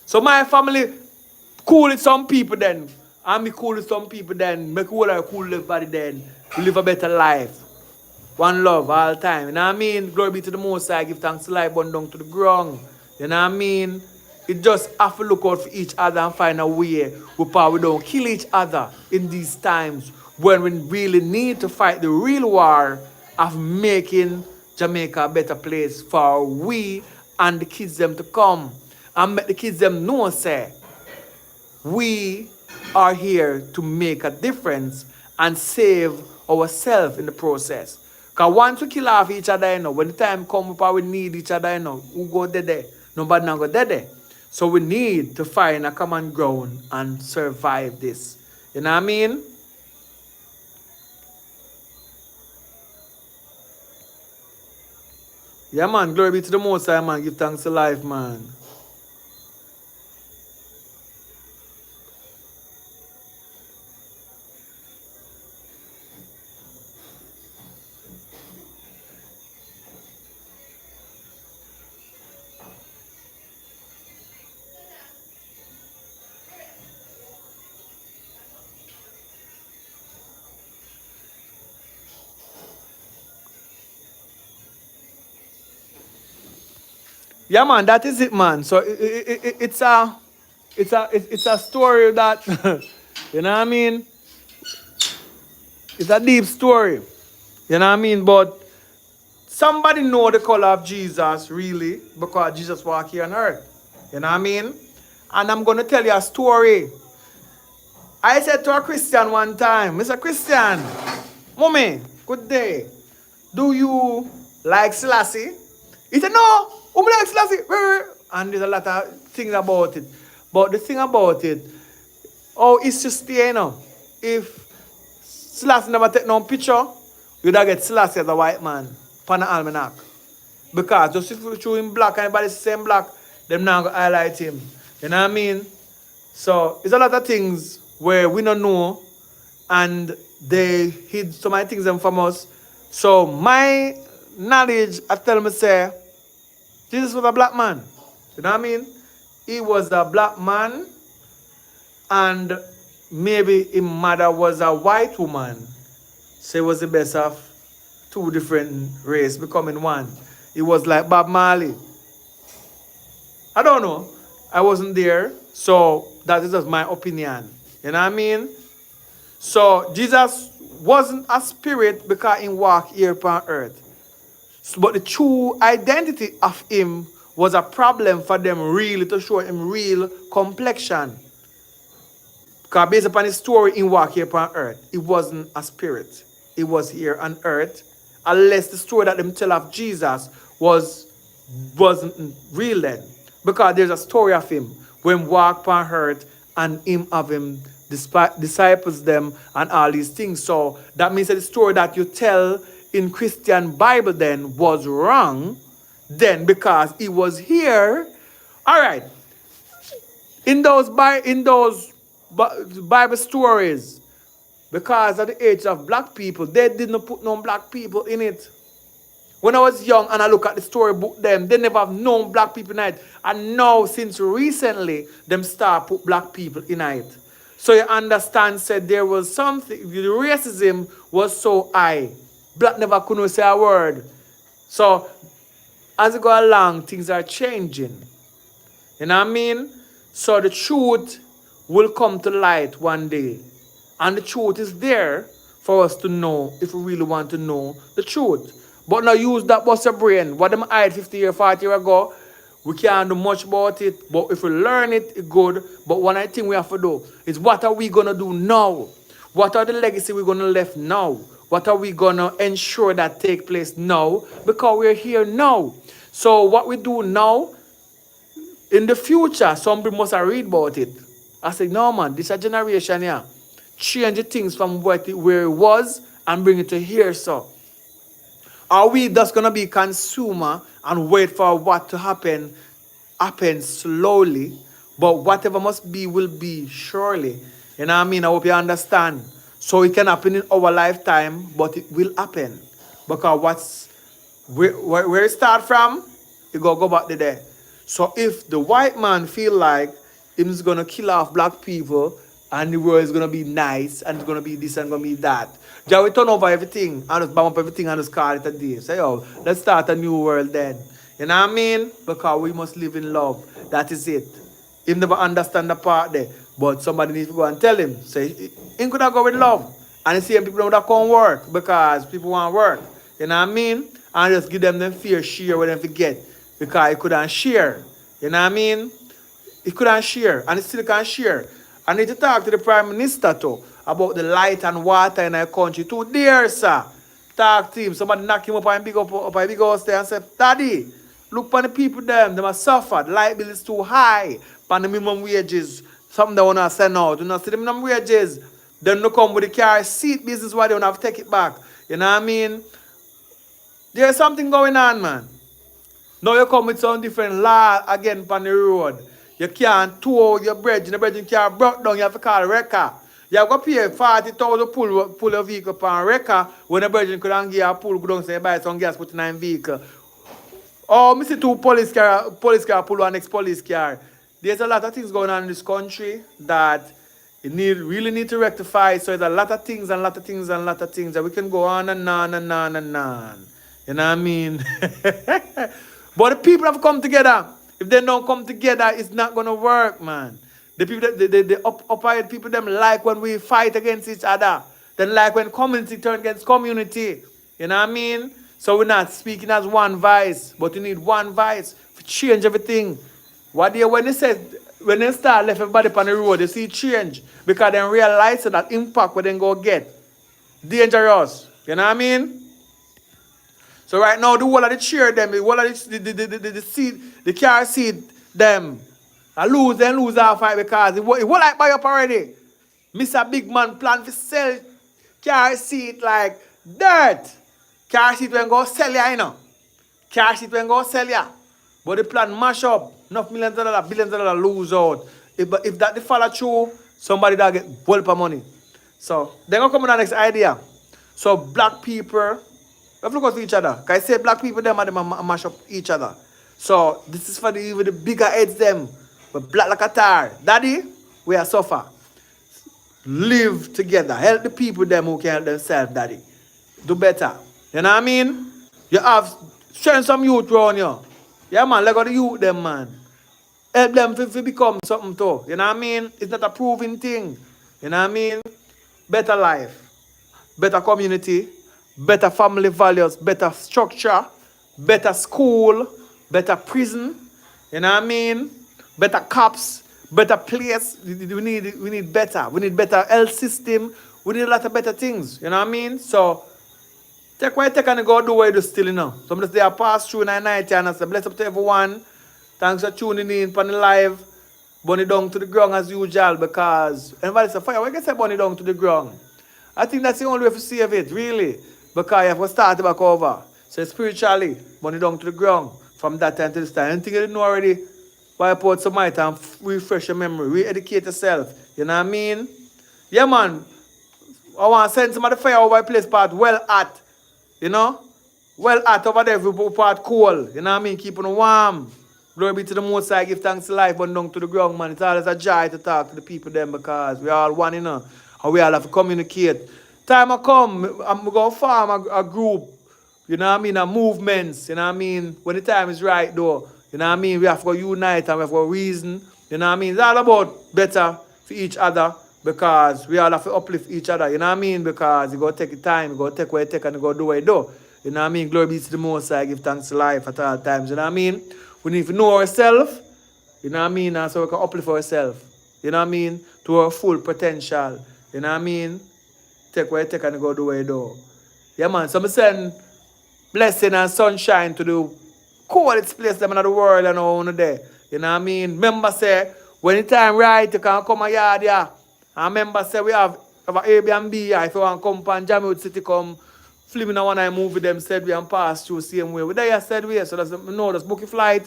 So my family cool with some people then. And me cool with some people then. Make all our cool everybody then. We live a better life. One love all time. You know what I mean? Glory be to the Most High. Give thanks to life burn down to the ground. You know what I mean? It just have to look out for each other and find a way where we don't kill each other in these times when we really need to fight the real war of making Jamaica a better place for we and the kids them to come. And make the kids them know, say, we are here to make a difference and save ourselves in the process. Because once we kill off each other, when the time comes, we need each other, who go there? Nobody not go there. So we need to find a common ground and survive this. You know what I mean? Yeah, man. Glory be to the Most High, man. Give thanks to life, man. Yeah, man, that is it, man. So it's a story that you know what I mean. It's a deep story, you know what I mean. But somebody know the color of Jesus really because Jesus walked here on earth, you know what I mean. And I'm gonna tell you a story. I said to a Christian one time, Mr. Christian, Mommy, good day. Do you like Selassie? He said, no, who like Selassie? And there's a lot of things about it. But the thing about it, it's just there, if Selassie never take no picture, you'd get Selassie as a white man, pan an almanac. Because just if you show him black, anybody see him black, them now go highlight him. You know what I mean? So it's a lot of things where we don't know and they hid so many things from us. So my knowledge, I tell me say, Jesus was a black man. You know what I mean? He was a black man and maybe his mother was a white woman. So it was the best of two different races becoming one. It was like Bob Marley. I don't know. I wasn't there. So that is just my opinion. You know what I mean? So Jesus wasn't a spirit because he walked here upon earth. But the true identity of him was a problem for them really to show him real complexion. Because based upon his story, he walked here upon earth. He wasn't a spirit. He was here on earth. Unless the story that them tell of Jesus wasn't real then. Because there's a story of him when he walked upon earth and him of him disciples them and all these things. So that means that the story that you tell in Christian Bible then was wrong then because he was here. All right. In those Bible stories, because at the age of black people, they didn't put no black people in it. When I was young and I look at the storybook them, they never have known black people in it. And now, since recently, them start put black people in it. So you understand, said there was something, the racism was so high. Black never couldn't say a word. So, as it go along, things are changing. You know what I mean? So the truth will come to light one day. And the truth is there for us to know if we really want to know the truth. But now use that bust your brain. What them hide 50 years, 40 years ago, we can't do much about it. But if we learn it, it's good. But one thing we have to do is what are we going to do now? What are the legacy we're going to leave now? What are we going to ensure that take place now? Because we're here now. So what we do now, in the future, some people must read about it. I said, no man, this is a generation here. Change the things from where it was and bring it to here, so. Are we just going to be consumer and wait for what to happen slowly, but whatever must be will be surely. You know what I mean? I hope you understand. So it can happen in our lifetime, but it will happen. Because where it start from, it go back to there. So if the white man feel like he's gonna kill off black people and the world is gonna be nice and it's gonna be this and gonna be that, Jah will turn over everything and just bomb up everything and just call it a day. Say, yo, let's start a new world then. You know what I mean? Because we must live in love. That is it. He never understand the part there. But somebody needs to go and tell him. Say, he could have go with love. And the same people would have come work because people want work. You know what I mean? And just give them fair share when they forget. Because he couldn't share. You know what I mean? He couldn't share. And he still can't share. I need to talk to the Prime Minister too about the light and water in our country too. There, sir. Talk to him. Somebody knock him up and big up a big house there and say, Daddy, look for the people them must suffer. The light bill is too high. For the minimum wages. Something they want to send out. You know, see the minimum wages. Then they come with the car seat business why they don't have to take it back. You know what I mean? There's something going on, man. Now you come with some different law again on the road. You can't tow your bridge, and the bridge can't broke down, you have to call a wrecker. You have to pay 40,000 pull your vehicle on a wrecker when the bridge couldn't give a pull, go down and buy some gas, put in a vehicle. Oh, I see two police car pull one next police car. There's a lot of things going on in this country that you really need to rectify. So there's a lot of things that we can go on and on and on and on. You know what I mean? But the people have come together. If they don't come together, it's not going to work, man. The people, the upright people, them like when we fight against each other. They like when community turn against community. You know what I mean? So we're not speaking as one voice, but you need one voice to change everything. When they start left everybody on the road, they see change. Because they realize that impact what they go get. Dangerous. You know what I mean? So right now, the whole of the chair them, the whole of the seat, the car seat them, I lose our fight because it will like buy up already. Mr. Big Man plan to sell car seat like dirt. Car seat when go sell ya, you know. Car seat when go sell ya. But the plan mash up. Enough millions of dollars, billions of dollars lose out. If that they follow through, somebody that get whole of money. So they're gonna come with the next idea. So black people, we have to look at each other. Because I say black people, them mash up each other. So this is for even the bigger heads them. But black like a tar. Daddy, we are suffer. Live together. Help the people them who can help themselves, daddy. Do better. You know what I mean? You have strength some youth around you. Yeah, man, let go the youth them, man. Help them to become something too. You know what I mean? It's not a proving thing. You know what I mean? Better life. Better community. Better family values, better structure, better school, better prison, you know what I mean? Better cops, better place. We need better. We need better health system. We need a lot of better things, you know what I mean? So take what you take and go do what you do still, you know. So I'm just there pass through night and I say bless up to everyone. Thanks for tuning in for the live. Burn it down to the ground as usual because everybody say fire, why you say burn it down to the ground? I think that's the only way to save it, really. Because you have to start back over. So spiritually, burn it down to the ground from that time to this time. Anything you didn't know already, wipe out some might and refresh your memory, re-educate yourself. You know what I mean? Yeah, man. I want to send some of the fire over the place part well hot. You know? Well hot over there, every part cool. You know what I mean? Keeping it warm. Glory be to the Most High, give thanks to life, burn down to the ground, man. It's always a joy to talk to the people them because we all one, you know. And we all have to communicate. Time I come, I'm going to form a group, you know what I mean, a movements, you know what I mean, when the time is right though, you know what I mean, we have to unite and we have to reason, you know what I mean, it's all about better for each other because we all have to uplift each other, you know what I mean, because you got to take your time, you got to take what you take and you got to do what you do, you know what I mean, glory be to the Most High, give thanks to life at all times, you know what I mean, we need to know ourselves, you know what I mean, and so we can uplift ourselves, you know what I mean, to our full potential, you know what I mean. Take what you take and go do what you do. Yeah, man. So I send blessing and sunshine to the coolest place them in the world and all there. You know what I mean? Remember say, when the time right, you can come a yard, yeah. And remember say, we have an Airbnb, yeah. If you want to come from JAMMIWOOD City, come film in one night movie them said we and pass through the same way. We there said we, so that's just book a flight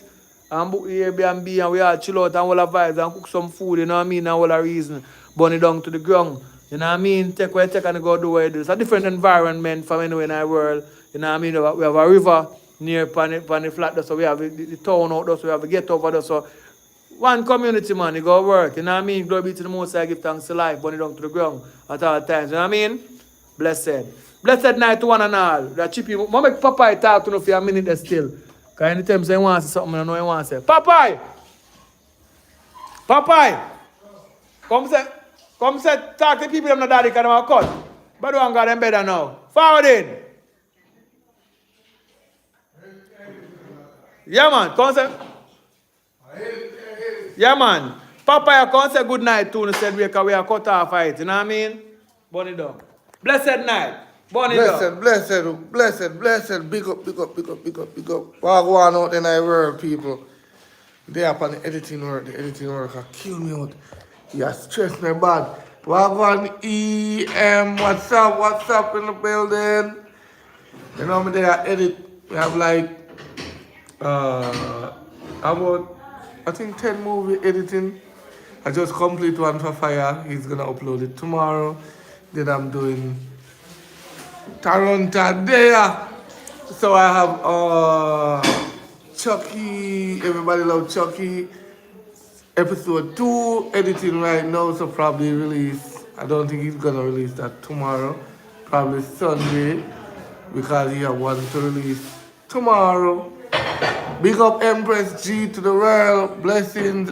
and book the Airbnb and we all chill out and all the vibes and cook some food, you know what I mean, and all the reason. Burn it down to the ground. You know what I mean? Take what you take and go do what you do. It's a different environment from anywhere in the world. You know what I mean? We have a river near Pan flat there, so we have the town out there, so we have a get over there. So one community, man, you go work. You know what I mean? Glory be to the Most High, give thanks to life, burn it down to the ground at all times. You know what I mean? Blessed. Blessed night to one and all. That chippy. I make Popeye talk to you for a minute there still. Because anytime he wants to say something, I know he wants to say. Popeye! Popeye! Come say, talk to people them not daddy because they are cut. But don't got them better now. Forward in. Yeah, man. Come say. Yeah, man. Papa, come say good night too. And said we are cut off it. You know what I mean? Burn it down. Blessed night. Burn it down. Blessed. Big up. What go on out in the world, people? They up on the editing work. The editing work kill me out. Yeah, stress me bad. What go on EM? What's up in the building? You know me there edit. We have like about I think 10 movie editing. I just complete one for Fire. He's gonna upload it tomorrow. Then I'm doing Toronto there. So I have Chucky, everybody love Chucky. Episode 2 editing right now, so probably release. I don't think he's gonna release that tomorrow. Probably Sunday, because he have one to release tomorrow. Big up Empress G to the world. Blessings.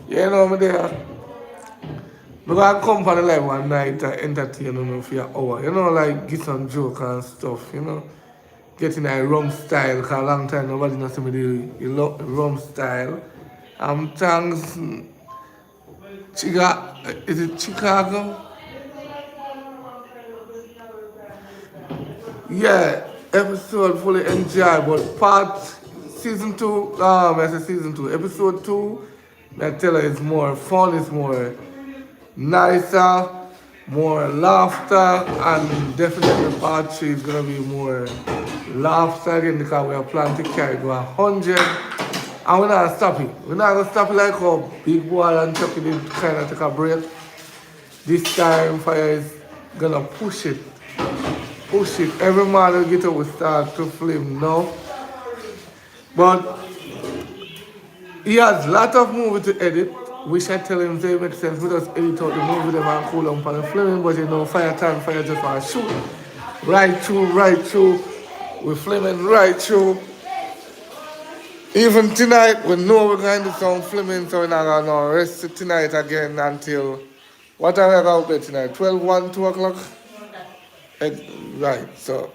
You know me there. Because I come for the live one night to entertain you for an hour. You know, like get some joke and stuff, you know. Getting a rum style, because a long time nobody knows me the rum style. Thanks. Is it Chicago? Yeah, episode fully enjoyed, but season 2, I said season 2, episode 2, I tell her it's more fun, it's more nicer, more laughter, and definitely part 3 is going to be more laughter again because we are planning to carry to 100, and we're not stopping. We're not going to stop it like how Big Boy and Chucky did kind of take a break. This time, Fire is going to push it. Every man will get up will start to film now. But he has a lot of movie to edit. Wish I tell him they make sense. We just edit out the movie them and cool on the filming, but you know, Fire just want to shoot. Right through. We're filming right through. Even tonight, we know we're going to do some filming, so we're not going to rest tonight again until, what time are we going to bed tonight? 12, 1, 2 o'clock? Right, so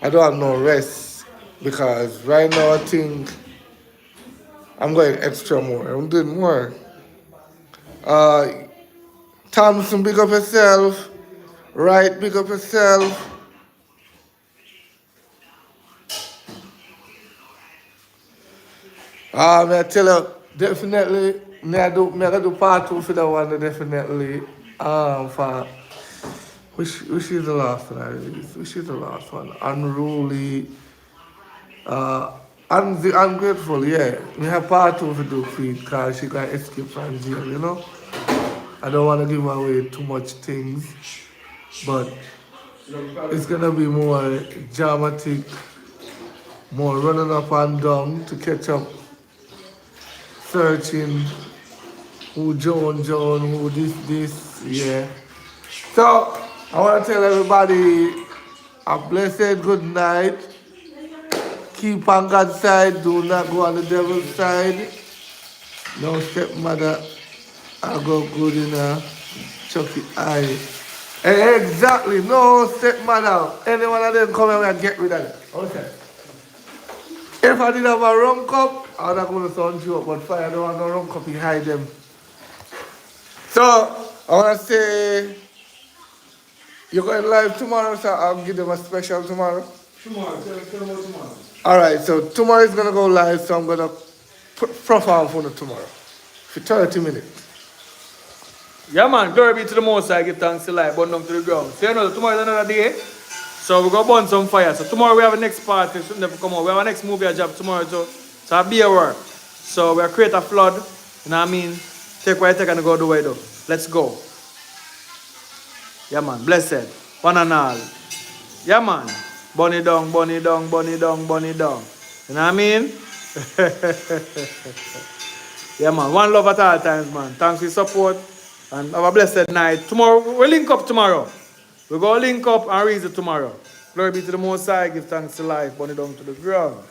I don't have no rest because right now I think I'm going extra more. I'm doing more. Thompson, big up yourself. Right, big up yourself. I tell you, definitely, I do part 2 for that one, definitely. For which is the last one I released? Which is the last one? Unruly. Ungrateful, yeah. We have part 2 to do for it because she got escape from jail, you know? I don't want to give away too much things, but it's going to be more dramatic, more running up and down to catch up, searching who John, who this, yeah. So, I want to tell everybody a blessed good night. Keep on God's side, do not go on the devil's side. No stepmother, I go good in a Chucky eye. Exactly, no stepmother. Any one of them come and get rid of it. Okay. If I did have a rum cup, I would have gone to sound joke, but Fire, I don't want no rum cup, you hide them. So, I want to say, you're going live tomorrow, so I'll give them a special tomorrow. Tomorrow, tell them about tomorrow. Alright, so tomorrow is going to go live, so I'm going to perform for tomorrow for 30 minutes. Yeah, man, glory be to the Most High, give thanks to life, burn down to the ground. So, you know, tomorrow is another day, so we're going to burn some fire. So, tomorrow we have a next party, so never come out. We have a next movie job tomorrow, too. So, I'll be at work. So, we'll create a flood, you know what I mean? Take what you take and go do what you do. Let's go. Yeah, man. Blessed. One and all. Yeah, man. Bunny down, bunny down, bunny down, bunny down. You know what I mean? Yeah, man. One love at all times, man. Thanks for your support. And have a blessed night. Tomorrow, we'll link up tomorrow. We're going to link up and read it tomorrow. Glory be to the Most High. Give thanks to life. Bunny down to the ground.